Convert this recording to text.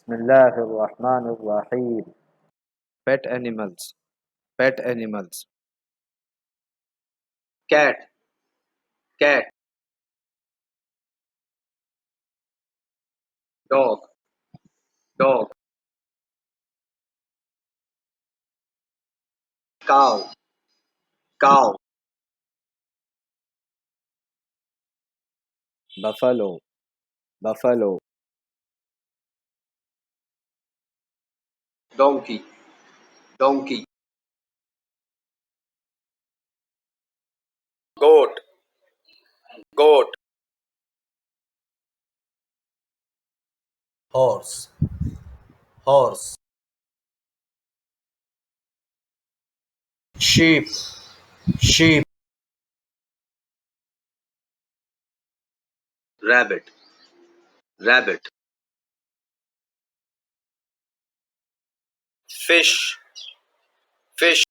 بسم الله الرحمن الرحيم. Pet animals. Pet animals. cat, cat, dog, dog, cow, cow, Buffalo. Buffalo. donkey, donkey, goat, goat, horse, horse, sheep, sheep, rabbit, rabbit, fish, fish,